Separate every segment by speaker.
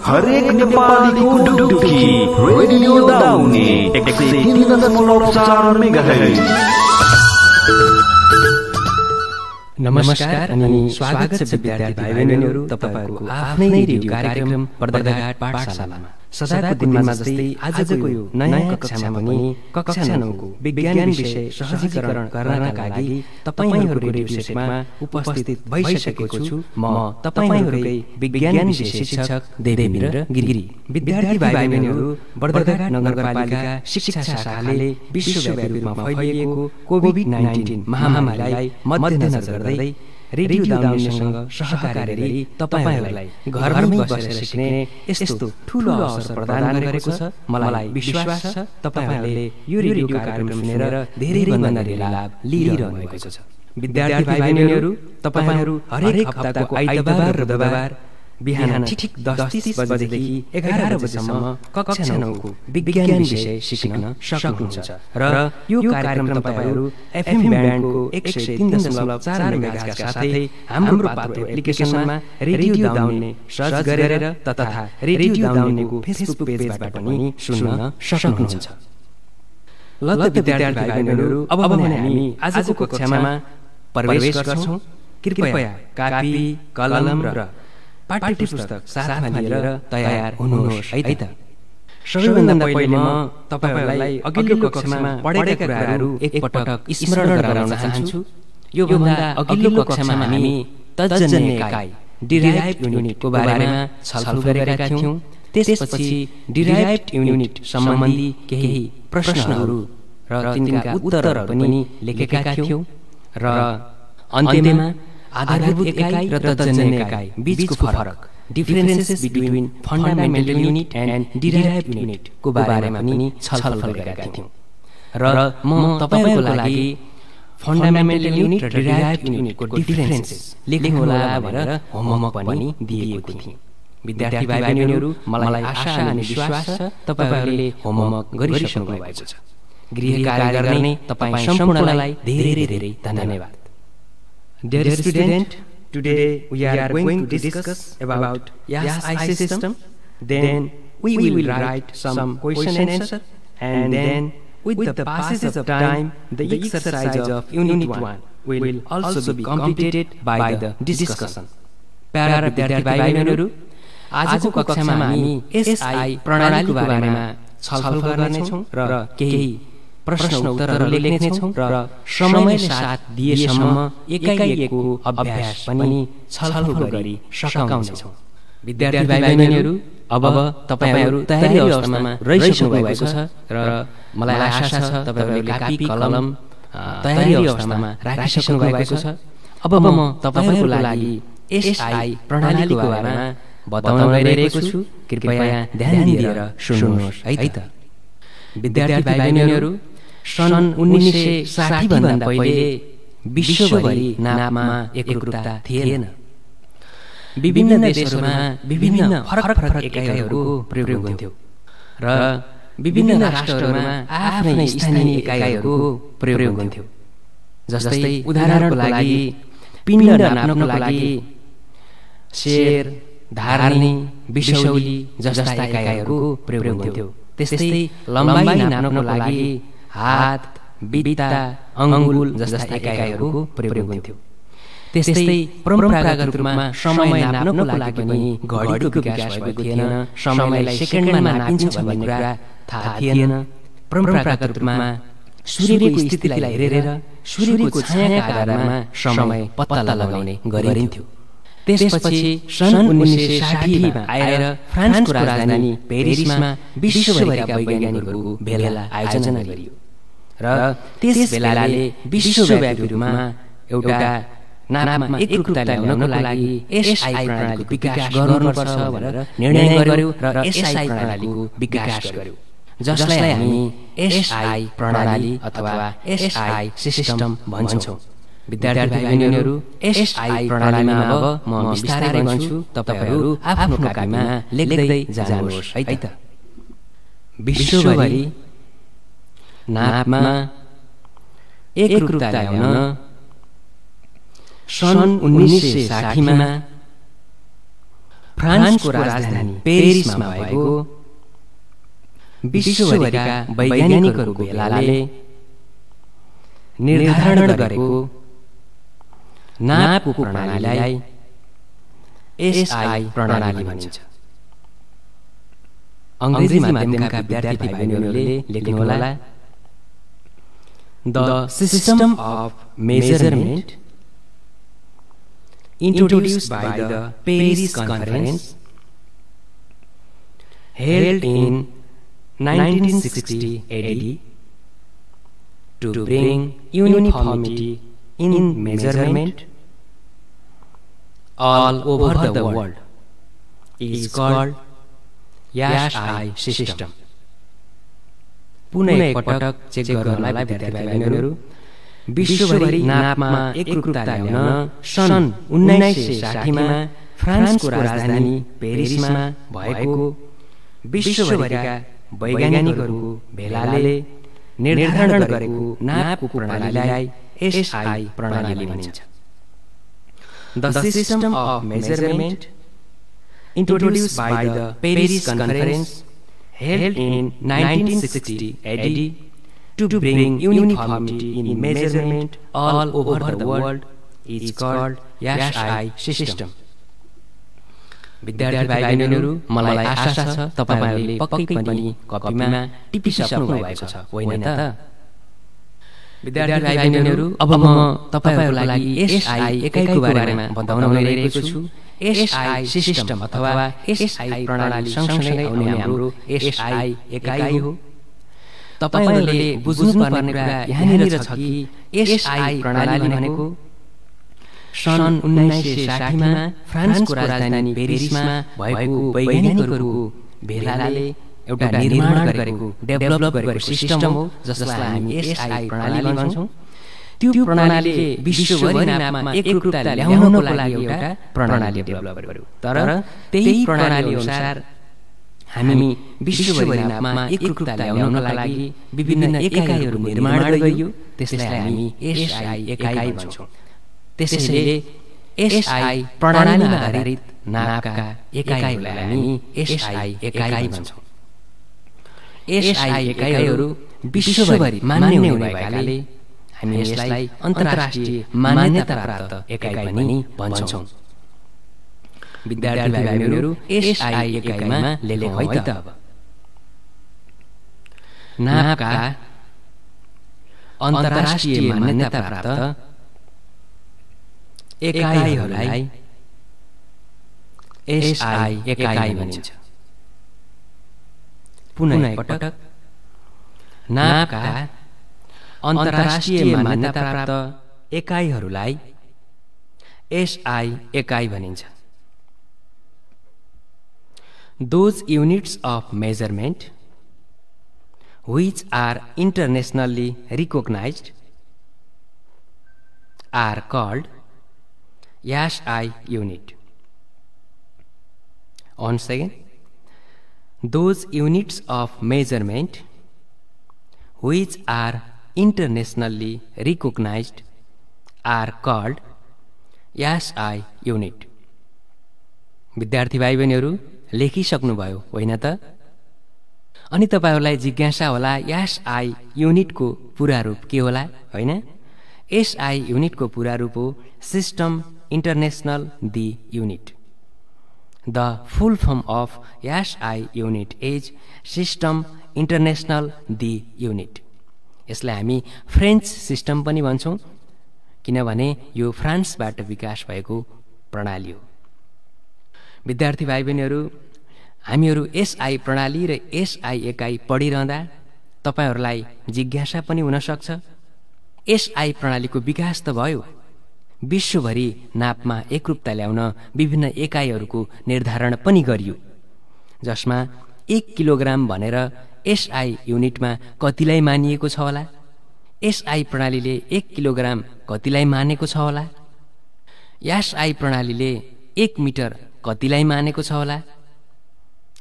Speaker 1: हरेक नेपालीको Dhukdhuki radio दाउने 103.4 megahertz.
Speaker 2: नमस्कार अनि स्वागत छ विद्यार्थी भाइ बहिनीहरू तपाईहरुको आफ्नै रेडियो कार्यक्रम पर्दाघाट पाठशालामा। सदाको दिनमा जस्तै आजको यो नयाँ कक्षामा पनि कक्षा 9 को विज्ञान विषय सहजीकरण गर्नका लागि तपाईहरुको रेडियो सेटमा उपस्थित भइसकेको छु म तपाईहरुकै विज्ञान विषय शिक्षक देवेन्द्र गिरी। विद्यार्थी भाइ बहिनीहरू, बर्दघाट नगरपालिका शिक्षा शाखाले विश्वव्यापी रूपमा फैलिएको कोभिड-19 महामारीलाई मध्यनजर गर्दै रेडियो दाउनेसँग सहकार्य गरी तपाईहरुलाई घरमै बसेर सिक्ने यस्तो ठूलो अवसर प्रदान गरेको छ। मलाई विश्वास छ तपाईहरुले यो रेडियो कार्यक्रम सुनेर धेरै भन्दा धेरै लाभ लिइरहनु भएको छ। विद्यार्थी भाइ बहिनीहरू, तपाईहरु हरेक हप्ताको आइतबार र बुधबार बिहान ठीक 10:30 बजेदेखि 11 बजेसम्म कक्षा 9 को विज्ञान विषय सिक्न सक्नुहुन्छ र यो कार्यक्रम तपाईहरु एफएम ब्यान्डको 103.4 मेगाहर्ज का साथै हाम्रो पात्रो एप्लिकेशनमा रेडियो दाउने सर्च गरेर तथा रेडियो दाउनेको फेसबुक पेजबाट पनि सुन्न सक्नुहुन्छ। ल त विद्यार्थी भाइ बहिनीहरू, अब भने हामी आजको कक्षामा प्रवेश गर्छौं। कृपया कापी, कलम र पाठ्यपुस्तक साथमा लिएर तयार हुनुहोस् है त। सबैभन्दा पहिले म तपाईहरुलाई अघिल्लो कक्षामा पढेका कुराहरू एकपटक स्मरण गराउन चाहन्छु। यो भन्दा अघिल्लो कक्षामा हामी तजन्य इकाइ डिराइभ्ड युनिटको बारेमा छलफल गरेका थियौं। त्यसपछि डिराइभ्ड युनिट सम्बन्धी केही प्रश्नहरू र तिनका उत्तरहरू पनि लेखेका थियौं र अन्त्यमा आधारभूत इकाइ र तजन्य इकाइ बीचको फरक, differences between fundamental unit and derived unit को बारेमा पनि छलफल गरेका थियौं र म तपाईहरुको लागि फन्डामेन्टल युनिट र डिराइभ्ड युनिटको डिफरेन्सेस लेख्नु होला भनेर होमवर्क पनि दिएको थिएँ। विद्यार्थी भाइ बहिनीहरू, मलाई आशा अनि विश्वास छ तपाईहरुले होमवर्क गरिसक्नु भएको छ। गृह कार्य गर्ने तपाई सम्पूर्णलाई धेरै धेरै धन्यवाद। Dear student, today we are going to discuss about YAS-I system. Then we will write some question and answer, and then with the passage of time, the exercise of Unit 1 will also be completed by the discussion. प्यारा विद्यार्थी भाइ बहिनीहरू, आजको कक्षामा हामी SI प्रणालीको बारेमा छलफल गर्नेछौं र केही प्रश्न उत्तरहरू लेख्नेछौं र समय साथ दिएसम्म एकाएकको अभ्यास पनि छलफल गरी सकाउनेछौं। विद्यार्थी भाइ बहिनीहरू, अब तपाईहरु तयारी अवस्थामा रहिसक्नु भएको छ र मलाई आशा छ तपाईहरुले कापी कलम तयारी अवस्थामा राखिसक्नु भएको छ। अब म तपाईहरुको लागि SI प्रणालीको बारेमा बताउन गइरहेको छु। कृपया ध्यान दिएर सुन्नुहोस् है त। विद्यार्थी भाइ बहिनीहरू, सन् 1960 भन्दा पहिले विश्वभरि नापमा एकरूपता थिएन। विभिन्न देशहरूमा विभिन्न फरक इकाइहरूको प्रयोग हुन्थ्यो र विभिन्न राष्ट्रहरूमा आफ्नै स्थानीय इकाइहरूको प्रयोग हुन्थ्यो। जस्तै उदाहरणको लागि पिण्ड नाप्नको लागि सेर, धार्नी, बिसौली जस्ता इकाइहरूको प्रयोग हुन्थ्यो। त्यस्तै लम्बाइ नाप्नको लागि हात, बित्ता, अंगुल जस्ता इकाइहरूको प्रयोग हुन्थ्यो। त्यस्तै परम्परागत रूपमा समय नाप्नको लागि पनि घडीको विकास भएको थिएन। समयलाई सेकेन्डमा नापिन्छ भन्ने कुरा थाहा थिएन। परम्परागत रूपमा सूर्यको स्थितिलाई हेरेर सूर्यको छायाका आधारमा समय पत्ता लगाउने गरिन्थ्यो। त्यसपछि सन् 1960 मा आएर फ्रान्सको राजधानी पेरिसमा विश्वभरिका वैज्ञानिकहरूको भेला आयोजना गरियो र त्यस भेलाले विश्वव्यापी रूपमा एउटा नापमा एकरूपता ल्याउनको लागि SI प्रणालीको विकास गर्नुपर्छ भनेर निर्णय गर्यो र SI प्रणालीको विकास गर्यो, जसलाई हामी SI प्रणाली अथवा SI सिस्टम भन्छौं। विद्यार्थी भाइ बहिनीहरू, SI प्रणालीमा अब म विस्तारै भन्छु, तपाईहरु आफ्नो कापीमा लेख्दै जानुहोस् है त। विश्वभरि नापमा एकरूपता ल्याउन सन् 1960 मा फ्रान्सको राजधानी पेरिसमा भएको विश्वभरिका वैज्ञानिकहरूको भेलाले निर्धारण गरेको नापको प्रणालीलाई एसआई प्रणाली भनिन्छ। अंग्रेजी माध्यमका विद्यार्थी भाइबहरुले लेख्नुहोला, the system of measurement introduced by the Paris Conference held in 1960 AD to bring uniformity in measurement all over the world is called YASI system. पुनः एक पटक चेक गर्नलाई विद्यार्थी भाइबहरु, विश्वभरि नापमा एकरूपता ल्याउन सन् 1960 मा फ्रान्सको राजधानी पेरिसमा भएको विश्वभरिका वैज्ञानिकहरूको भेलाले निर्धारण गरेको नापको प्रणालीलाई एसआई प्रणाली भनिन्छ। The system of measurement introduced by the Paris Conference held in 1960 AD to bring uniformity in measurement all over the world is called YASI system. विद्यार्थी भाइबहरुहरू, मलाई आशा छ तपाईहरुले पक्कै पनि कपीमा टिपिसक्नु भएको छ, होइन त? विद्यार्थी भाइबहरुहरू, अब म तपाईहरुलाई लागि एसआई एकाइको बारेमा बताउन गइरहेको छु। एसआई सिस्टम अथवा एसआई प्रणाली सँगसँगै आउने हाम्रो एसआई एकाइ हो। तपाईहरुले बुझ्नुपर्ने कुरा यहाँनिर छ कि एसआई प्रणाली भनेको सन् 1960 मा फ्रान्सको राजधानी पेरिसमा भएको वैज्ञानिकहरूको भेलाले एउटा निर्माण गरेको डेभलप गरेको सिस्टम हो, जसलाई हामी एसआई प्रणाली भन्छौं। त्यो प्रणालीले विश्वभरि नापमा एकरूपता ल्याउनको लागि एउटा प्रणाली डेभलप गर्यो। तर त्यही प्रणाली अनुसार हामी विश्वभरि नापमा एकरूपता ल्याउनका लागि विभिन्न एकाइहरू निर्माण गरियो, त्यसलाई हामी एसआई एकाइ भन्छौं। त्यसैले एसआई प्रणालीमा आधारित नापका एकाइहरूलाई हामी एसआई एकाइ भन्छौं। एसआई एकाइहरू विश्वभरि मान्य हुने भएकाले हामी यसलाई अन्तर्राष्ट्रिय मान्यता प्राप्त एकाइ पनि भन्छौं। विद्यार्थी भाइबहरुहरू, एसआई एकाइमा लेखौं है त। अब नापका अन्तर्राष्ट्रिय मान्यता प्राप्त एकाइहरूलाई एसआई एकाइ भनिन्छ। पुनः एक पटक, नापका अन्तर्राष्ट्रिय मान्यता प्राप्त एकाइहरूलाई एसआई एकाइ भनिन्छ। Those units of measurement which are internationally recognized are called YASI unit. Once again, those units of measurement which are internationally recognized are called YASI unit. विद्यार्थी भाइबहरुहरू, लेखिसक्नुभयो होइन त? अनि तपाईहरुलाई जिज्ञासा होला, एसआई युनिटको पूरा रूप के होला, होइन? एसआई युनिटको पूरा रूप हो system international the unit. The full form of SI unit is system international the unit. यसलाई हामी फ्रेन्च सिस्टम पनि भन्छौं, किनभने यो फ्रान्सबाट विकास भएको प्रणाली हो। विद्यार्थी भाइबहनीहरू, हामीहरू एसआई प्रणाली र एसआई एकाइ पढिरहँदा तपाईहरुलाई जिज्ञासा पनि हुन सक्छ, एसआई प्रणालीको विकास त भयो, विश्वभरि नापमा एकरूपता ल्याउन विभिन्न एकाइहरूको निर्धारण पनि गरियो, जसमा 1 किलोग्राम भनेर एसआई युनिटमा कतिलाई मानिएको छ होला? एसआई प्रणालीले 1 किलोग्राम कतिलाई मानेको छ होला? एसआई प्रणालीले 1 मिटर कतिलाई मानेको छ होला,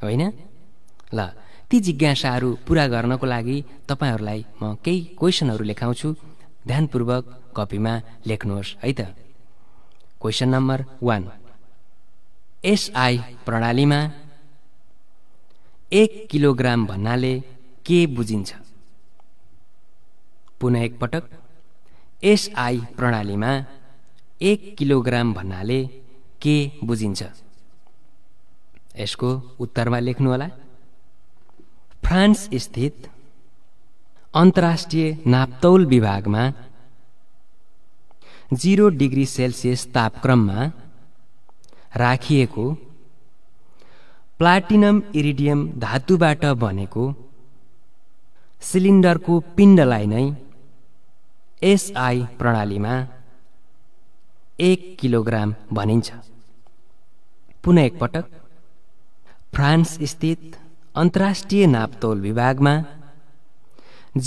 Speaker 2: होइन? ल, ती जिज्ञासाहरू पूरा गर्नको लागि तपाईहरुलाई म केही क्वेशनहरू लेखाउँछु, ध्यानपूर्वक कपीमा लेख्नुहोस् है त। क्वेशन नम्बर 1, एसआई प्रणालीमा 1 किलोग्राम भन्नाले के बुझिन्छ? पुनः एकपटक, एसआई प्रणालीमा 1 किलोग्राम भन्नाले के बुझिन्छ? यसको उत्तरमा लेख्नुहोला। फ्रान्स स्थित अन्तर्राष्ट्रिय नापतौल विभागमा 0 डिग्री सेल्सियस तापक्रममा राखिएको प्लाटिनम इरिडियम धातुबाट बनेको सिलिन्डरको पिण्डलाई नै एसआई प्रणालीमा 1 किलोग्राम भनिन्छ। पुनः एकपटक, फ्रान्स स्थित अन्तर्राष्ट्रिय नापतौल विभागमा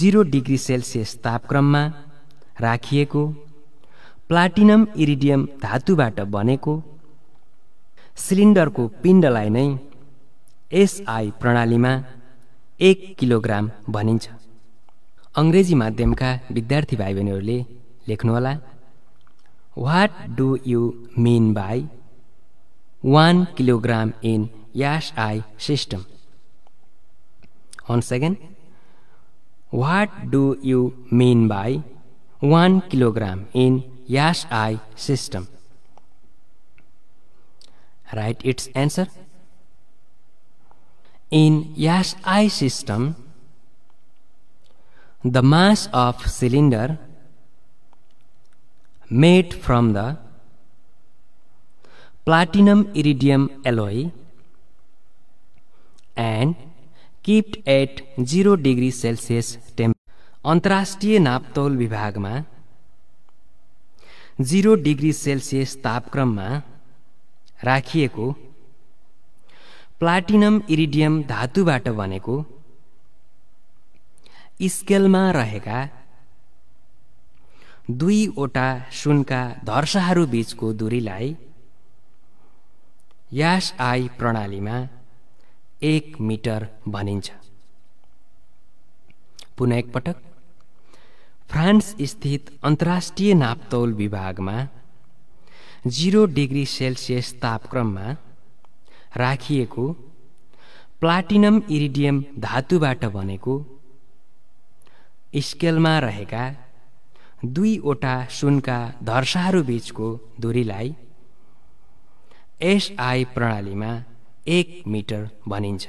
Speaker 2: 0 डिग्री सेल्सियस तापक्रममा राखिएको प्लाटिनम इरिडियम धातुबाट बनेको सिलिन्डरको पिण्डलाई नै एसआई प्रणालीमा 1 किलोग्राम भनिन्छ। अंग्रेजी माध्यमका विद्यार्थी भाइ बहिनीहरूले लेख्नुहोला। What do you mean by 1 kilogram in SI system? Once again, what do you mean by 1 kilogram in SI system? Write its answer. In SI system, the mass of cylinder made from the platinum iridium alloy and kept at 0 degree Celsius temperature. अन्तर्राष्ट्रिय नापतौल विभागमा 0 degree Celsius तापक्रममा राखिएको platinum iridium धातुबाट बनेको स्केलमा रहेका 2वटा सुनका धर्साहरू बीचको दूरीलाई SI प्रणालीमा 1 metre भनिन्छ। पुनः एकपटक, फ्रान्स स्थित अन्तर्राष्ट्रिय नापतौल विभागमा 0 डिग्री सेल्सियस तापक्रममा राखिएको प्लाटिनम इरिडियम धातुबाट बनेको स्केलमा रहेका 2वटा सुनका धर्साहरू बीचको दूरीलाई एसआई प्रणालीमा 1 मिटर भनिन्छ।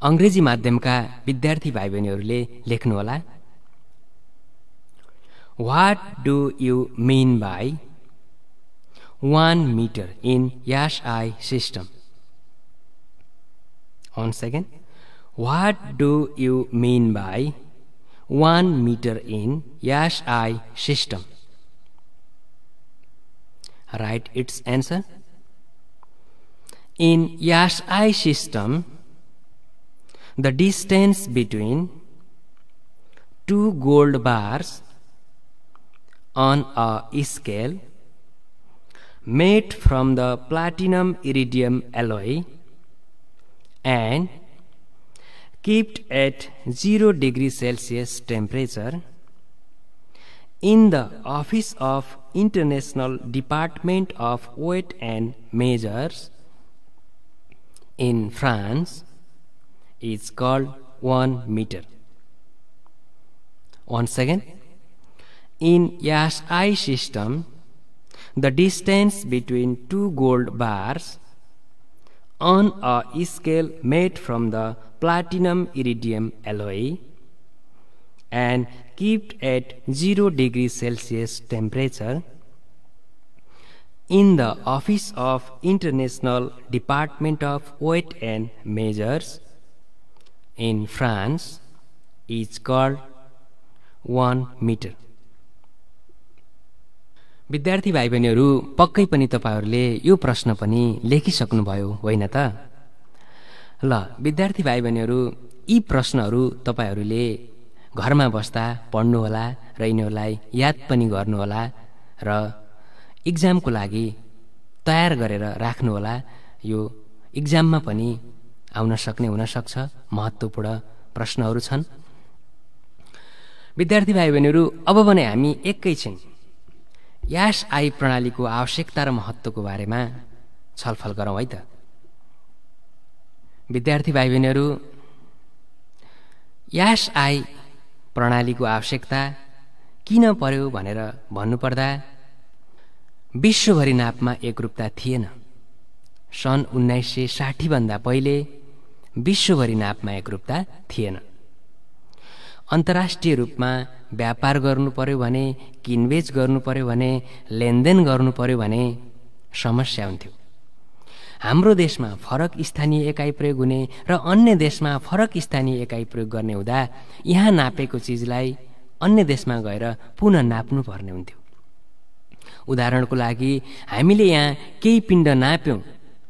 Speaker 2: अंग्रेजी माध्यमका विद्यार्थी भाइ बहिनीहरूले लेख्नुहोला। What do you mean by 1 meter in SI system? Once again, what do you mean by 1 meter in SI system? Write its answer. In SI system, the distance between two gold bars on a scale made from the platinum iridium alloy and kept at 0 degree Celsius temperature in the office of International Department of Weight and Measures in France is called 1 meter. Once again, in SI system, the distance between two gold bars on a scale made from the platinum iridium alloy and kept at 0 degree Celsius temperature in the office of International Department of Weight and Measures in France is called 1 meter. विद्यार्थी भाइ बहिनीहरू, पक्कै पनि तपाईहरुले यो प्रश्न पनि लेखिसक्नुभयो होइन त? ल विद्यार्थी भाइ बहिनीहरू, यी प्रश्नहरू तपाईहरुले घरमा बस्दा पढ्नु होला र यिनीहरूलाई याद पनि गर्नु होला र एक्जामको लागि तयार गरेर राख्नु होला। यो एक्जाममा पनि आउन सक्ने हुन सक्छ, महत्त्वपूर्ण प्रश्नहरू छन्। विद्यार्थी भाइ बहिनीहरू, अब भने हामी एकैछिन एसआई प्रणालीको आवश्यकता र महत्त्वको बारेमा छलफल गरौँ है त। विद्यार्थी भाइ बहिनीहरू, एसआई प्रणालीको आवश्यकता किन पर्यो भनेर भन्नुपर्दा विश्वभरि नापमा एकरूपता थिएन। सन् 1960 भन्दा पहिले विश्वभरि नापमा एकरूपता थिएन। अन्तर्राष्ट्रिय रूपमा व्यापार गर्नु पर्यो भने, किनबेच गर्नु पर्यो भने, लेनदेन गर्नु पर्यो भने समस्या हुन्थ्यो। हाम्रो देशमा फरक स्थानीय एकाइ प्रयोग हुने र अन्य देशमा फरक स्थानीय एकाइ प्रयोग गर्ने हुँदा यहाँ नापेको चिजलाई अन्य देशमा गएर पुनः नाप्नु पर्ने हुन्थ्यो। उदाहरणको लागि हामीले यहाँ केही पिण्ड नाप्यौं,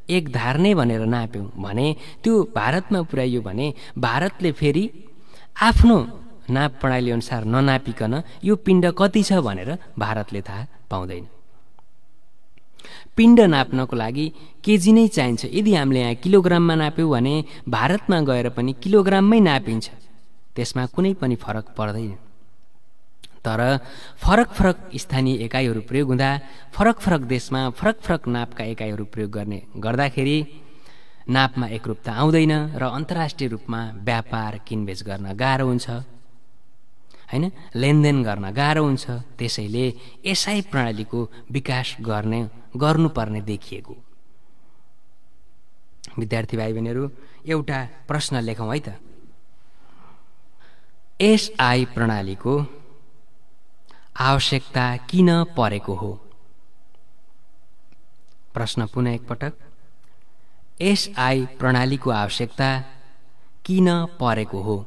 Speaker 2: एक धार नै भनेर नाप्यौं भने त्यो भारतमा पुर्याइयो भने भारतले फेरि आफ्नो नाप प्रणाली अनुसार ननापिकन यो पिण्ड कति छ भनेर भारतले थाहा पाउँदैन। पिण्ड नाप्नको लागि केजी नै चाहिन्छ। यदि हामीले यहाँ किलोग्राममा नाप्यौं भने भारतमा गएर पनि किलोग्राममै नापिन्छ, त्यसमा कुनै पनि फरक पर्दैन। तर फरक फरक स्थानीय एकाइहरू प्रयोग हुँदा फरक फरक देशमा फरक फरक नापका एकाइहरू प्रयोग गर्दाखेरि नापमा एकरूपता आउँदैन र अन्तर्राष्ट्रिय रूपमा व्यापार किनबेच गर्न गाह्रो हुन्छ, हैन, लेनदेन गर्न गाह्रो हुन्छ। त्यसैले एसआई प्रणालीको विकास गर्नुपर्ने देखिएको। विद्यार्थी भाइ बहिनीहरू, एउटा प्रश्न लेखौँ है त। एसआई प्रणालीको आवश्यकता किन परेको हो? प्रश्न पुनः एकपटक। एसआई प्रणालीको आवश्यकता किन परेको हो?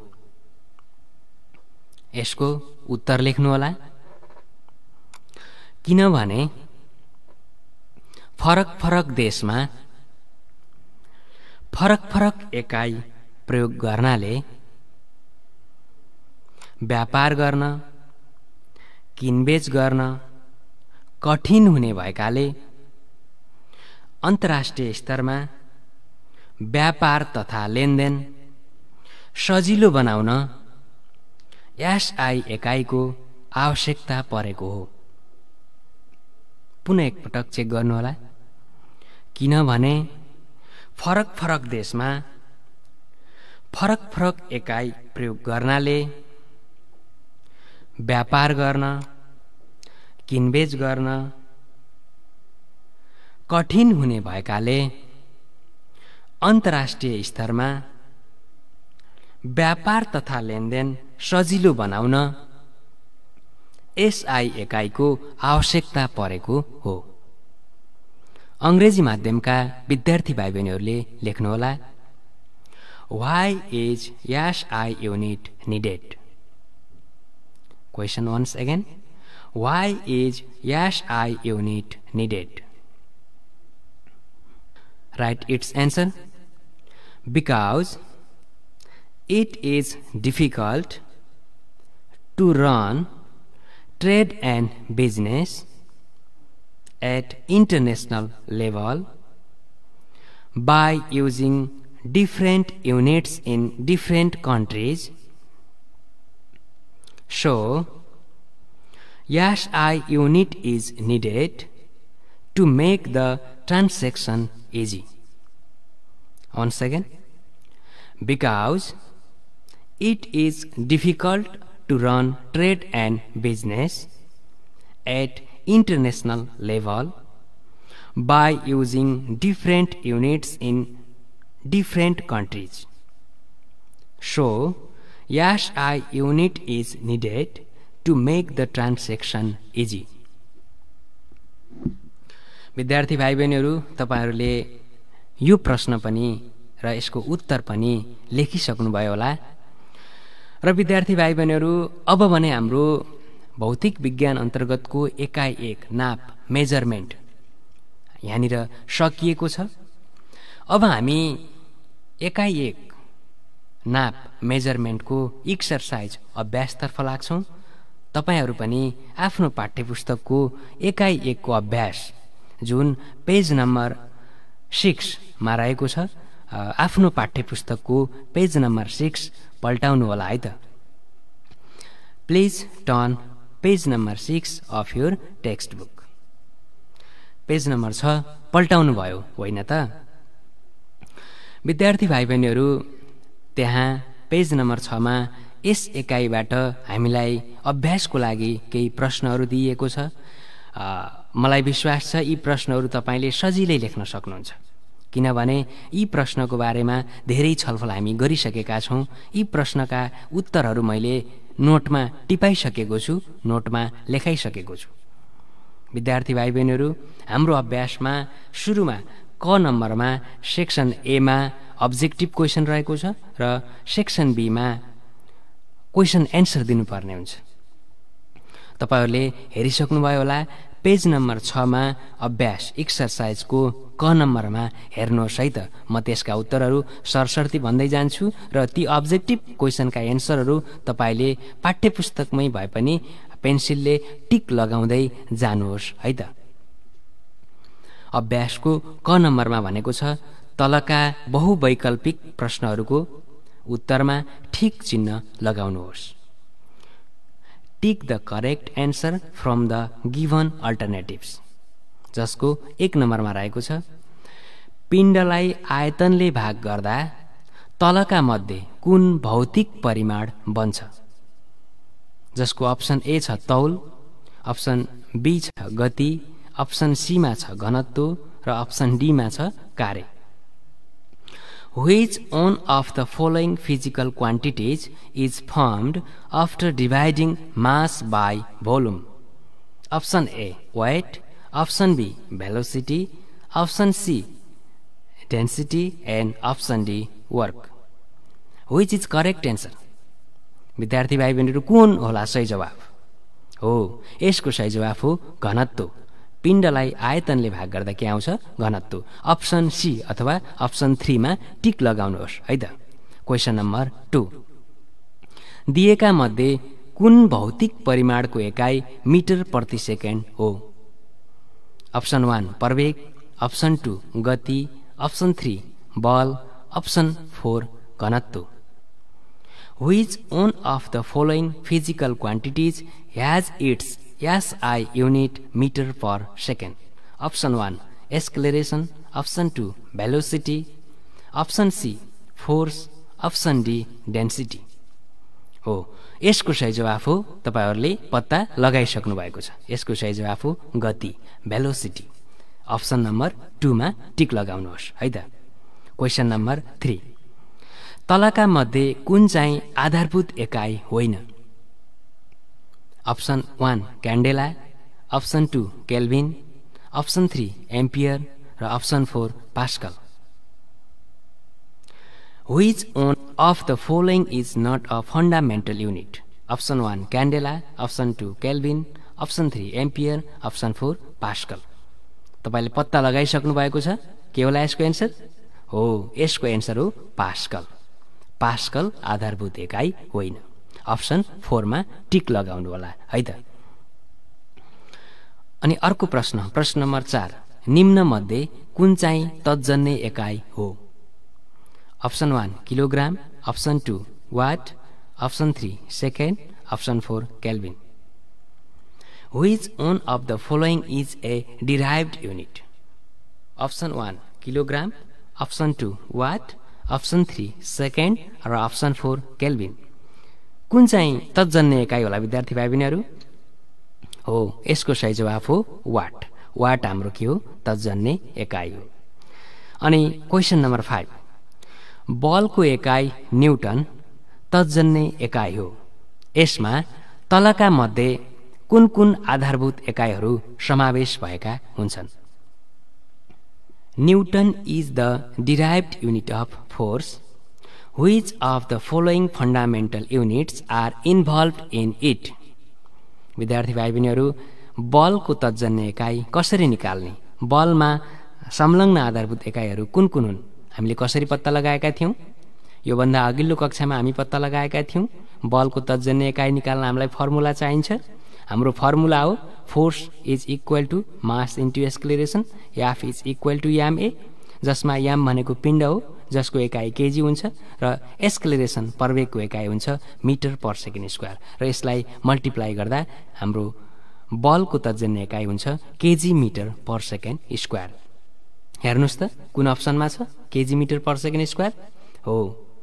Speaker 2: यसको उत्तर लेख्नुहोला। किनभने फरक फरक देशमा फरक फरक एकाइ प्रयोग गर्नाले व्यापार गर्न, किनबेच गर्न कठिन हुने भएकाले अन्तर्राष्ट्रिय स्तरमा व्यापार तथा लेनदेन सजिलो बनाउन एसआई एकाइको आवश्यकता परेको हो। पुनः एकपटक चेक गर्नुहोला। किनभने फरक फरक देशमा फरक फरक एकाइ प्रयोग गर्नाले व्यापार गर्न, किनबेच गर्न कठिन हुने भएकाले अन्तर्राष्ट्रिय स्तरमा व्यापार तथा लेनदेन सजिलो बनाउन एसआई एकाइको आवश्यकता परेको हो। अंग्रेजी माध्यमका विद्यार्थी भाइ बहिनीहरूले लेख्नुहोला। Why is SI unit needed? Question once again. Why is SI unit needed? Write its answer. Because it is difficult to run trade and business at international level by using different units in different countries. So, SI unit is needed to make the transaction easy. Once again, because it is difficult to run trade and business at international level by using different units in different countries. So, SI unit is needed to make the transaction easy. विद्यार्थी भाइ बहिनीहरू, तपाईहरुले यो प्रश्न पनि र यसको उत्तर पनि लेखिसक्नुभयो होला। र विद्यार्थी भाइ बहिनीहरू, अब भने हाम्रो भौतिक विज्ञान अन्तर्गतको एकाइ एक नाप मेजरमेन्ट यहाँनिर सकिएको छ। अब हामी एकाइ एक नाप मेजरमेन्टको एक्सरसाइज अभ्यासतर्फ लाग्छौं। तपाईहरु पनि आफ्नो पाठ्यपुस्तकको एकाइ एकको अभ्यास जुन पेज नम्बर 6 मा रहेको छ, आफ्नो पाठ्यपुस्तकको पेज नम्बर 6 पल्टाउनु होला है त। Please turn page number 6 of your textbook. Page number 6 पल्टाउनु भयो होइन त? विद्यार्थी भाइ बहिनीहरू, त्यहाँ पेज नम्बर 6 मा यस एकाइबाट हामीलाई अभ्यासको लागि केही प्रश्नहरू दिइएको छ। मलाई विश्वास छ यी प्रश्नहरू तपाईले सजिलै लेख्न सक्नुहुन्छ, किनभने यी प्रश्नको बारेमा धेरै छलफल हामी गरिसकेका छौं। यी प्रश्नका उत्तरहरू मैले नोटमा टिपाइसकेको छु, नोटमा लेखाइसकेको छु। विद्यार्थी भाइ बहिनीहरू, हाम्रो अभ्यासमा सुरुमा क नम्बरमा सेक्सन ए मा अब्जेक्टिभ क्वेसन रहेको छ र सेक्सन बी मा क्वेसन एन्सर दिनुपर्ने हुन्छ। तपाईहरुले हेरिसक्नुभयो होला। पेज नम्बर 6 मा अभ्यास एक्सरसाइजको क नम्बरमा हेर्नुहोस् है त। म त्यसका उत्तरहरू सरसर्ती भन्दै जान्छु र ती अब्जेक्टिभ क्वेसनका एन्सरहरू तपाईले पाठ्यपुस्तकमै भए पनि पेन्सिलले टिक लगाउँदै जानुहोस् है त। अभ्यासको क नम्बरमा भनेको छ तलका बहुवैकल्पिक प्रश्नहरूको उत्तरमा ठिक चिन्ह लगाउनुहोस्। Tick the correct answer from the given alternatives, जसको 1 नम्बरमा रहेको छ पिण्डलाई आयतनले भाग गर्दा तलका मध्ये कुन भौतिक परिमाण बन्छ, जसको अप्सन ए छ तौल, अप्सन बी छ गति, अप्सन सी मा छ घनत्व र अप्सन डी मा छ कार्य। Which one of the following physical quantities is formed after dividing mass by volume? Option A weight, option B velocity, option C density and option D work. Which is correct answer? विद्यार्थी भाइ बहिनीहरु कुन होला सही जवाफ? हो, यसको सही जवाफ हो घनत्व। पिण्डलाई आयतनले भाग गर्दा के आउँछ? घनत्व। अप्सन सी अथवा अप्सन 3 मा टिक लगाउनुहोस् है त। क्वेशन नम्बर 2, दिएका मध्ये कुन भौतिक परिमाणको एकाइ मिटर प्रति सेकेन्ड हो? अप्सन 1 प्रवेग, अप्सन 2 गति, अप्सन 3 बल, अप्सन 4 घनत्व। Which one of the following physical quantities has its SI unit meter per second? Option 1 acceleration, option 2 velocity, option C force, option D density. हो, यसको सही जवाफ हो तपाईहरुले पत्ता लगाइसक्नु भएको छ। यसको सही जवाफ हो गति, भेलोसिटी। अप्सन नम्बर 2 मा टिक लगाउनुहोस् है त। क्वेशन नम्बर 3, तलका मध्ये कुन चाहिँ आधारभूत एकाइ होइन? Option 1 candela, option 2 kelvin, option 3 ampere र option 4 pascal. Which one of the following is not a fundamental unit? Option 1 candela, option 2 kelvin, option 3 ampere, option 4 pascal. तपाईले पत्ता लगाइसक्नु भएको छ के होला यसको एन्सर? हो, यसको एन्सर हो पास्कल। पास्कल आधारभूत एकाइ होइन। अप्सन 4 मा टिक लगाउनु होला है त। अनि अर्को प्रश्न, प्रश्न नम्बर 4, निम्न मध्ये कुन चाहिँ तत्जन्य एकाइ हो? Option 1 kilogram, option 2 watt, option 3 second, option 4 kelvin. Which one of the following is a derived unit? Option 1 kilogram, option 2 watt, option 3 second र अप्सन 4 केल्भिन। कुन चाहिँ तत्जन्य एकाइ होला विद्यार्थी भाइ बहिनीहरु? हो, यसको सही जवाफ हो वाट। वाट हाम्रो के हो? तत्जन्य एकाइ हो। अनि क्वेशन नम्बर 5, बलको एकाइ न्यूटन तत्जन्य एकाइ हो। यसमा तलका मध्ये कुन कुन आधारभूत एकाइहरू समावेश भएका हुन्छन्? Newton is the derived unit of force. Which of the following fundamental units are involved in it? विद्यार्थी भाइ बहिनीहरु, बलको तत्जन्य एकाइ कसरी निकाल्ने? बलमा संलग्न आधारभूत एकाइहरू कुन कुन हुन्? हामीले कसरी पत्ता लगाएका थियौं? यो भन्दा अघिल्लो कक्षामा हामी पत्ता लगाएका थियौं। बलको तत्जन्य एकाइ निकाल्न हामीलाई फर्मुला चाहिन्छ। हाम्रो फर्मुला हो force is equal to mass into acceleration, F is equal to MA, जसमा एम भनेको पिण्ड हो जसको एकाइ केजी हुन्छ र एक्सेलरेसन प्रवेगको एकाइ हुन्छ मिटर पर सेकेन्ड स्क्वायर र यसलाई मल्टिप्लाई गर्दा हाम्रो बलको तर्जनी एकाइ हुन्छ KG metre per second square. हेर्नुहोस् त कुन अप्सनमा छ KG metre per second square हो,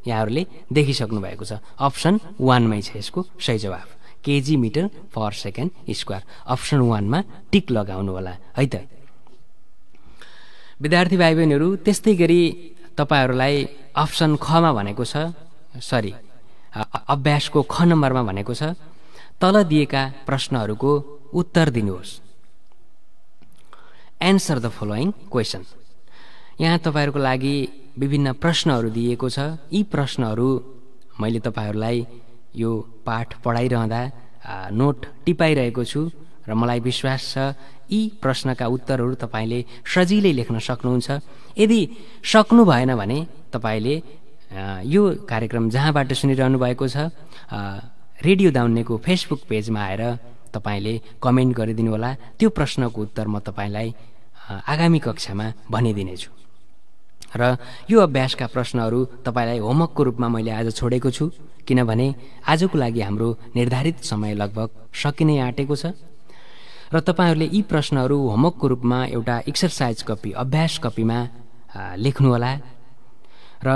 Speaker 2: यहाँहरूले देखिसक्नु भएको छ। अप्सन 1 मै छ यसको सही जवाफ, KG metre per second square. Option 1 मा टिक लगाउनु होला है त। विद्यार्थी भाइ बहिनीहरू, त्यस्तै गरी तपाईहरूलाई अप्सन ख मा भनेको छ, सरी अभ्यासको ख नम्बरमा भनेको छ तल दिएका प्रश्नहरूको उत्तर दिनुहोस्। Answer the following question. यहाँ तपाईहरूको लागि विभिन्न प्रश्नहरू दिएको छ। यी प्रश्नहरू मैले तपाईहरूलाई यो पाठ पढाइरहँदा नोट टिपाइरहेको छु र मलाई विश्वास छ यी प्रश्नका उत्तरहरू तपाईले सजिलै लेख्न सक्नुहुन्छ। यदि सक्नु भएन भने तपाईले यो कार्यक्रम जहाँबाट सुनिरहनु भएको छ रेडियो दाउन्नेको फेसबुक पेजमा आएर तपाईले कमेन्ट गरिदिनु होला। त्यो प्रश्नको उत्तर म तपाईलाई आगामी कक्षामा भनिदिनेछु। र यो अभ्यासका प्रश्नहरू तपाईलाई होमवर्कको रूपमा मैले आज छोडेको छु, किनभने आजको लागि हाम्रो निर्धारित समय लगभग सकिनै आँटेको छ र तपाईहरूले यी प्रश्नहरू होमवर्कको रूपमा एउटा एक्सरसाइज कपी, अभ्यास कपीमा लेख्नुहोला र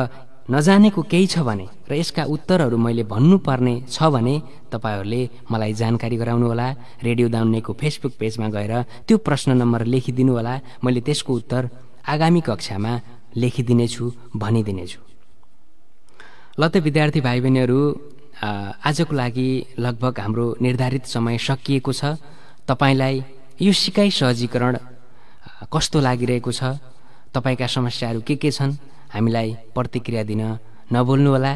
Speaker 2: नजानेको केही छ भने र यसका उत्तरहरू मैले भन्नुपर्ने छ भने तपाईहरूले मलाई जानकारी गराउनुहोला। रेडियो दाउन्नेको फेसबुक पेजमा गएर त्यो प्रश्न नम्बर लेखिदिनु होला। मैले त्यसको उत्तर आगामी कक्षामा लेखिदिनेछु, भनिदिनेछु। ल त विद्यार्थी भाइ बहिनीहरू, आजको लागि लगभग हाम्रो निर्धारित समय सकिएको छ। तपाईलाई यो सिकाइ सहजीकरण कस्तो लागिरहेको छ, तपाईका समस्याहरू के छन्, हामीलाई प्रतिक्रिया दिन नभुल्नुहोला।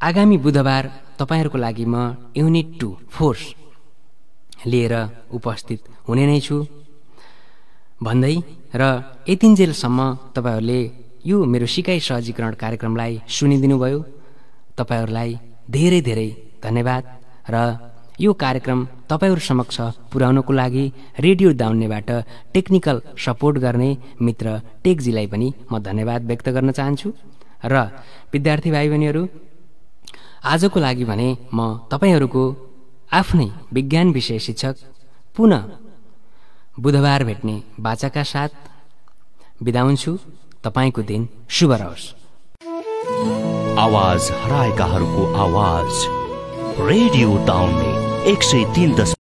Speaker 2: आगामी बुधबार तपाईहरूको लागि म युनिट 2 फोर्स लिएर उपस्थित हुने नै छु भन्दै र यतिन्जेलसम्म तपाईहरूले यो मेरो सिकाइ सहजीकरण कार्यक्रमलाई सुनिदिनु भयो। तपाईहरूलाई धेरै धेरै धन्यवाद र यो कार्यक्रम तपाईहरु समक्ष पुर्याउनको लागि रेडियो दाउन्नेबाट टेक्निकल सपोर्ट गर्ने मित्र टेकजीलाई पनि म धन्यवाद व्यक्त गर्न चाहन्छु। र विद्यार्थी भाइ बहिनीहरू, आजको लागि भने म तपाईहरुको आफ्नै विज्ञान विषय शिक्षक पुनः बुधबार भेट्ने बाचाका साथ बिदा हुन्छु। तपाईको दिन शुभ रहोस्।
Speaker 1: आवाज हराएकाहरूको आवाज रेडियो दाउन्ने 103